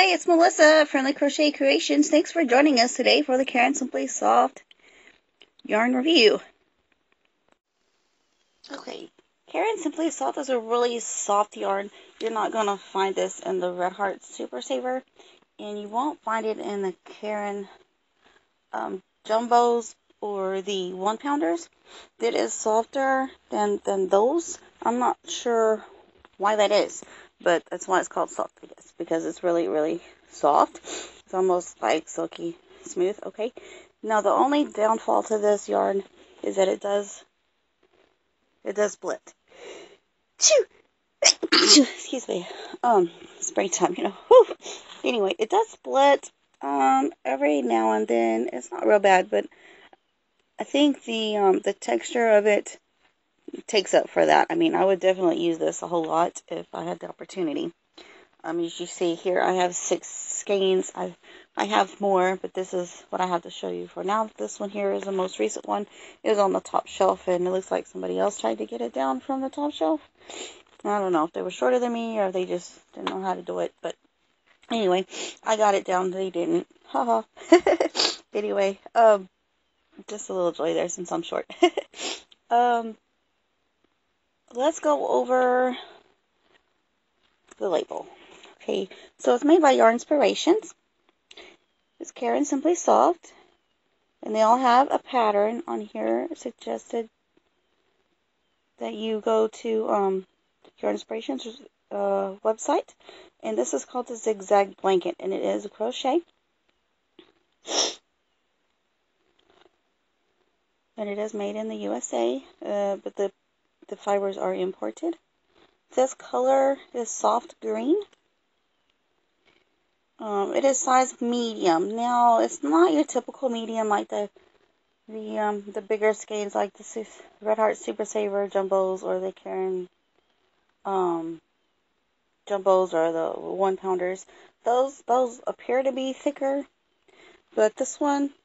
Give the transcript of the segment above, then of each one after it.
Hi, it's Melissa, Friendly Crochet Creations. Thanks for joining us today for the Caron Simply Soft yarn review. Okay, Caron Simply Soft is a really soft yarn. You're not going to find this in the Red Heart Super Saver, and you won't find it in the Caron Jumbos or the 1-pounders. It is softer than those. I'm not sure why that is, but that's why it's called soft, I guess, because it's really soft. It's almost like silky smooth. Okay, now the only downfall to this yarn is that it does split. Excuse me. Springtime, Whew. Anyway, it does split every now and then. It's not real bad, but I think the texture of it takes up for that. I mean, I would definitely use this a whole lot if I had the opportunity. As you see here, I have 6 skeins. I have more, but this is what I have to show you for now. This one here is the most recent one. It was on the top shelf, and it looks like somebody else tried to get it down from the top shelf. I don't know if they were shorter than me or if they just didn't know how to do it, but anyway, I got it down. They didn't. Haha. Anyway, just a little joy there since I'm short. Let's go over the label. Okay, so it's made by Yarn Inspirations. It's Caron Simply Soft, and they all have a pattern on here. Suggested that you go to Yarn Inspirations website, and this is called the Zigzag Blanket, and it is a crochet, and it is made in the USA, but the fibers are imported. This color is soft green. It is size medium. Now, it's not your typical medium like the bigger skeins like the Red Heart Super Saver Jumbos or the Caron Jumbos or the 1-pounders. Those appear to be thicker, but this one's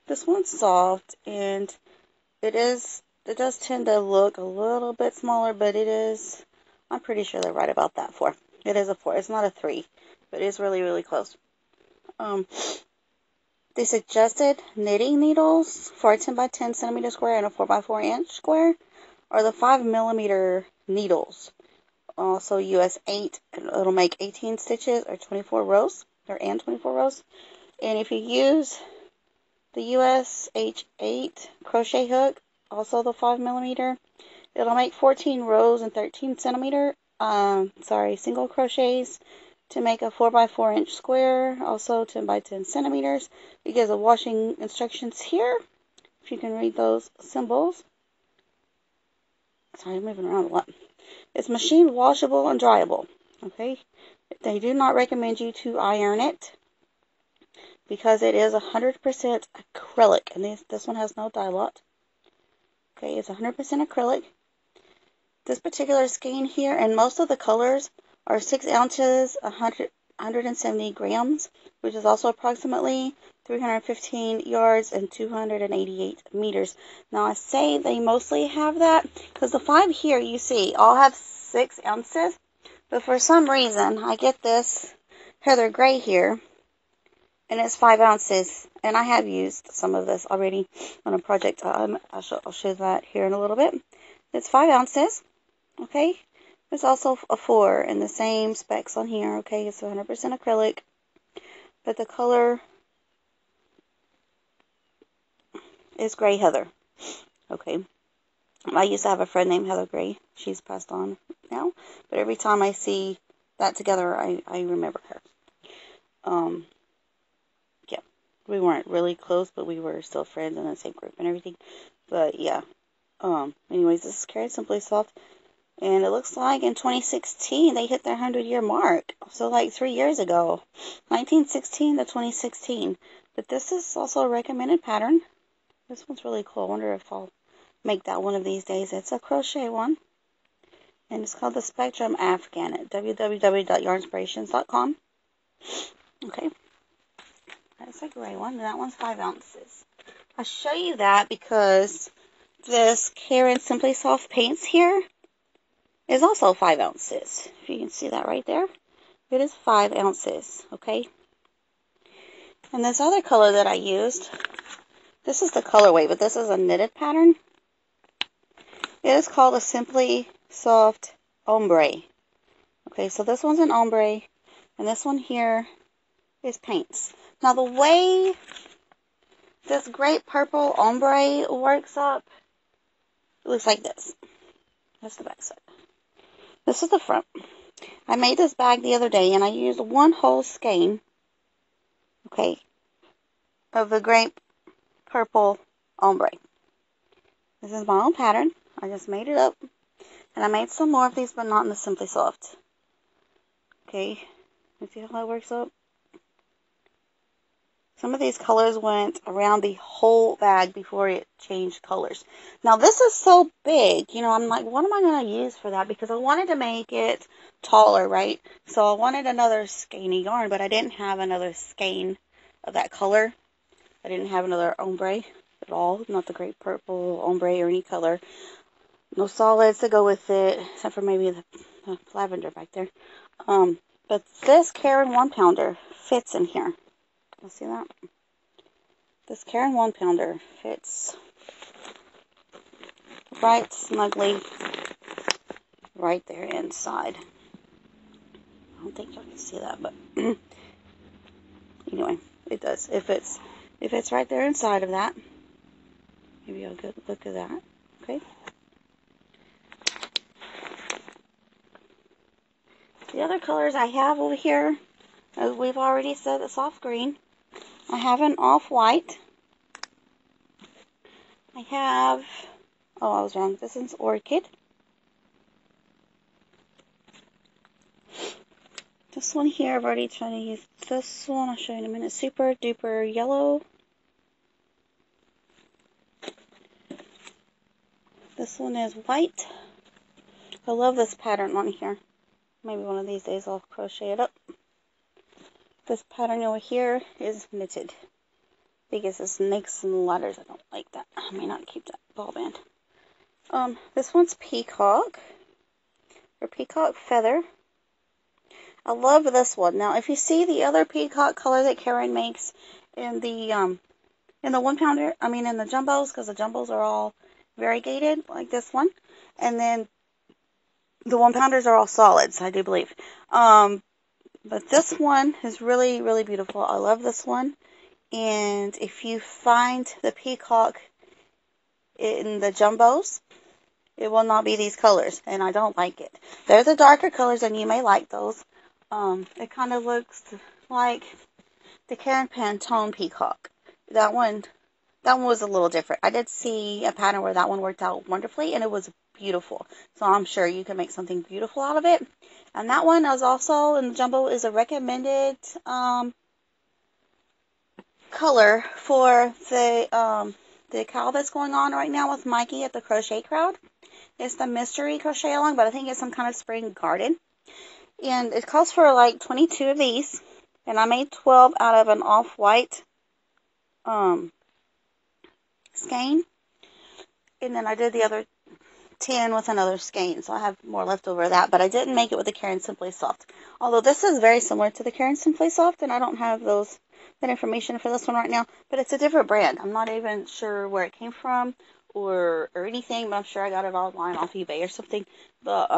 soft, and it does tend to look a little bit smaller, but it is, I'm pretty sure they're right about that 4. It is a 4. It's not a 3, but it's really close. They suggested knitting needles for a 10 by 10 centimeter square and a 4 by 4 inch square are the 5mm needles. Also US 8, it'll make 18 stitches or 24 rows, and 24 rows. And if you use the US H8 crochet hook, also the 5mm, it'll make 14 rows and 13 centimeter, single crochets to make a 4 by 4 inch square, also 10 by 10 centimeters. You get the washing instructions here, if you can read those symbols. Sorry, I'm moving around a lot. It's machine washable and dryable. Okay, they do not recommend you to iron it because it is 100% acrylic, and this one has no dye lot. Okay, it's 100% acrylic. This particular skein here, and most of the colors are 6 ounces, 170 grams, which is also approximately 315 yards and 288 meters. Now, I say they mostly have that because the 5 here, you see, all have 6 ounces. But for some reason, I get this Heather Gray here, and it's 5 ounces. And I have used some of this already on a project. I'll show that here in a little bit. It's 5 ounces, okay? There's also a 4 in the same specs on here, okay? It's 100% acrylic, but the color is Gray Heather, okay? I used to have a friend named Heather Gray. She's passed on now, but every time I see that together, I remember her. Yeah, we weren't really close, but we were still friends in the same group and everything. But yeah, anyways, this is Caron Simply Soft. And it looks like in 2016, they hit their 100-year mark. So like 3 years ago, 1916 to 2016. But this is also a recommended pattern. This one's really cool. I wonder if I'll make that one of these days. It's a crochet one. And it's called the Spectrum Afghan at www.yarninspirations.com. Okay. That's a gray one. And that one's 5 ounces. I'll show you that because this Caron Simply Soft Paints here is also 5 ounces. If you can see that right there. It is 5 ounces, okay? And this other color that I used, this is the colorway, but this is a knitted pattern. It is called a Simply Soft Ombre. Okay, so this one's an ombre, and this one here is paints. Now the way this great purple ombre works up, it looks like this. That's the back side. This is the front. I made this bag the other day, and I used one whole skein, okay, of the grape purple ombre. This is my own pattern. I just made it up, and I made some more of these, but not in the Simply Soft. Okay, you see how that works up? Some of these colors went around the whole bag before it changed colors. Now this is so big, you know, I'm like, what am I going to use for that? Because I wanted to make it taller, right? So I wanted another skein of yarn, but I didn't have another skein of that color. I didn't have another ombre at all, not the great purple ombre or any color. No solids to go with it, except for maybe the lavender back there. But this Caron 1-pounder fits in here. You see that? This Caron 1-pounder fits right snugly right there inside. I don't think y'all can see that, but anyway, it does. If it's right there inside of that, give you a good look at that. Okay. The other colors I have over here, as we've already said, the soft green. I have an off-white. I have, oh, I was wrong. This is orchid. This one here, I've already tried to use this one. I'll show you in a minute. Super duper yellow. This one is white. I love this pattern on here. Maybe one of these days I'll crochet it up. This pattern over here is knitted. Because the snakes and ladders, I don't like that. I may not keep that ball band. This one's peacock. Or peacock feather. I love this one. Now, if you see the other peacock color that Caron makes in the 1-pounder, I mean in the jumbos, because the jumbos are all variegated, like this one. And then the 1-pounders are all solids, I do believe. But this one is really, really beautiful. I love this one. And if you find the peacock in the jumbos, it will not be these colors, and I don't like it. They're the darker colors, and you may like those. It kind of looks like the Caron Pantone peacock. That one was a little different. I did see a pattern where that one worked out wonderfully, and it was beautiful. So I'm sure you can make something beautiful out of it. And that one is also in the jumbo is a recommended color for the cowl that's going on right now with Mikey at the Crochet Crowd. It's the Mystery Crochet Along, but I think it's some kind of spring garden. And it calls for like 22 of these. And I made 12 out of an off-white skein. And then I did the other 10 with another skein. So I have more left over of that. But I didn't make it with the Caron Simply Soft. Although this is very similar to the Caron Simply Soft. And I don't have that information for this one right now. But it's a different brand. I'm not even sure where it came from or anything. But I'm sure I got it online off eBay or something. But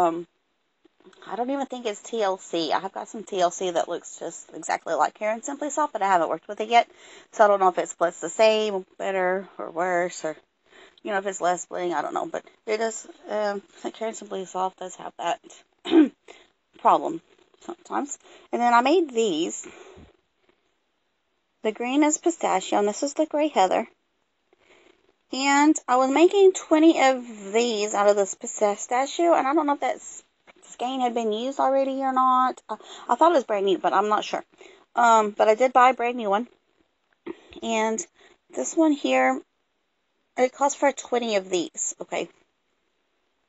I don't even think it's TLC. I have got some TLC that looks just exactly like Caron Simply Soft, but I haven't worked with it yet. So I don't know if it's the same, better, or worse, or, you know, if it's less bling. I don't know. But it is, Caron Simply Soft does have that problem sometimes. And then I made these. The green is pistachio, and this is the gray heather. And I was making 20 of these out of this pistachio, and I don't know if that's skein had been used already or not. I thought it was brand new, but I'm not sure. But I did buy a brand new one. And this one here, it cost for 20 of these, okay?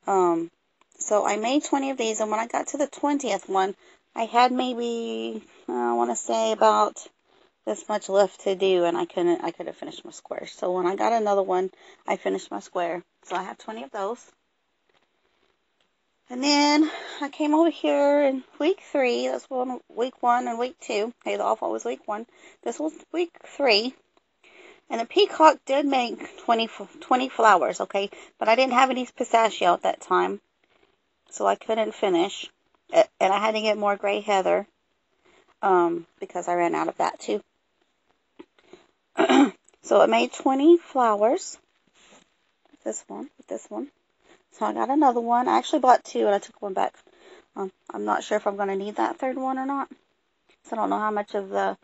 So I made 20 of these, and when I got to the 20th one, I had maybe, I want to say about this much left to do, and I could have finished my square. So when I got another one, I finished my square. So I have 20 of those. And then I came over here in week 3. That's week 1 and week 2. Okay, the off-white was week 1. This was week 3. And the peacock did make 20 flowers, okay? But I didn't have any pistachio at that time, so I couldn't finish. And I had to get more gray heather because I ran out of that too. So it made 20 flowers. This one, with this one. So I got another one. I actually bought 2 and I took one back. I'm not sure if I'm going to need that third one or not. So I don't know how much of the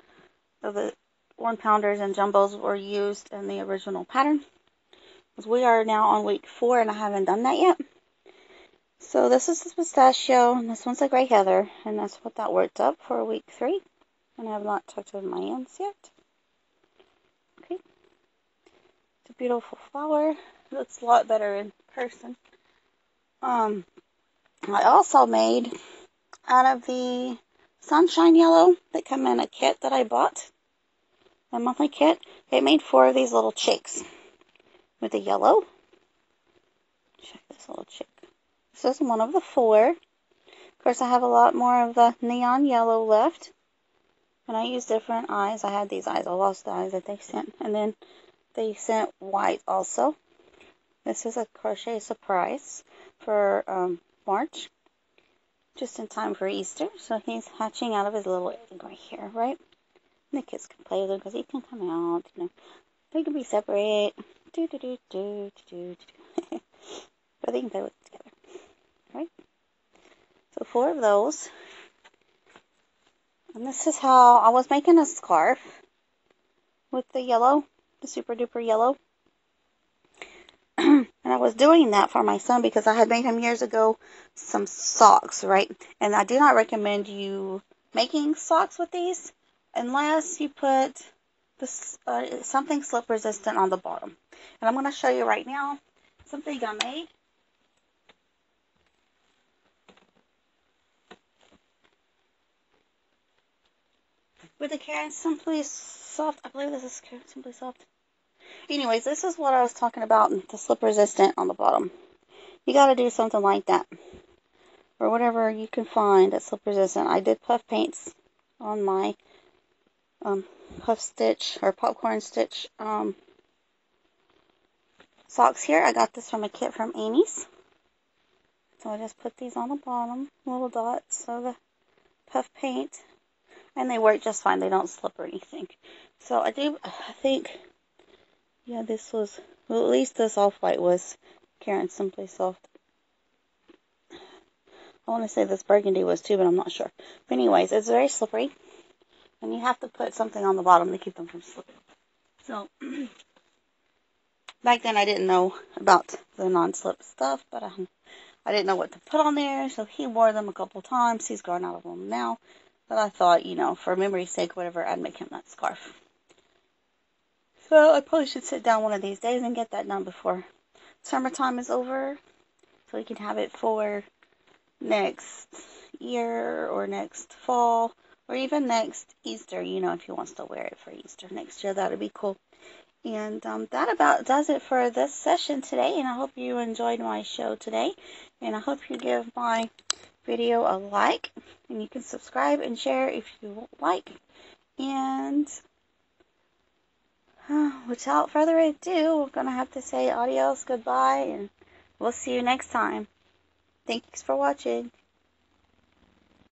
1-pounders and jumbos were used in the original pattern. Because we are now on week 4 and I haven't done that yet. So this is the pistachio and this one's the gray heather. And that's what that worked up for week 3. And I have not tucked in my ends yet. Okay. It's a beautiful flower. It looks a lot better in person. I also made out of the sunshine yellow that come in a kit that I bought, a monthly kit. It made 4 of these little chicks with the yellow. Check this little chick. This is one of the 4. Of course, I have a lot more of the neon yellow left. And I used different eyes. I had these eyes. I lost the eyes that they sent. And then they sent white also. This is a crochet surprise for March. Just in time for Easter. So he's hatching out of his little egg right here, right? And the kids can play with him because he can come out, you know. They can be separate. But they can play with it together. Right? So 4 of those. And this is how I was making a scarf with the yellow, the super duper yellow. And I was doing that for my son because I had made him years ago some socks, right? And I do not recommend you making socks with these unless you put this, something slip resistant on the bottom. And I'm going to show you right now something I made. With the Caron Simply Soft. I believe this is Caron Simply Soft. Anyways, this is what I was talking about, the slip resistant on the bottom. You got to do something like that. Or whatever you can find that's slip resistant. I did puff paints on my puff stitch or popcorn stitch socks here. I got this from a kit from Amy's. So I just put these on the bottom, little dots of the puff paint. And they work just fine. They don't slip or anything. So I think, yeah, this was, well, at least this off-white was Caron Simply Soft. I want to say this burgundy was too, but I'm not sure. But anyways, it's very slippery. And you have to put something on the bottom to keep them from slipping. So, back then I didn't know about the non-slip stuff, but I didn't know what to put on there. So he wore them a couple times. He's grown out of them now. But I thought, you know, for memory's sake, whatever, I'd make him that scarf. So I probably should sit down one of these days and get that done before summertime is over. So we can have it for next year or next fall or even next Easter, you know, if he wants to wear it for Easter next year. That would be cool. And that about does it for this session today. And I hope you enjoyed my show today. And I hope you give my video a like. And you can subscribe and share if you like. And without further ado, we're going to have to say adios, goodbye, and we'll see you next time. Thanks for watching.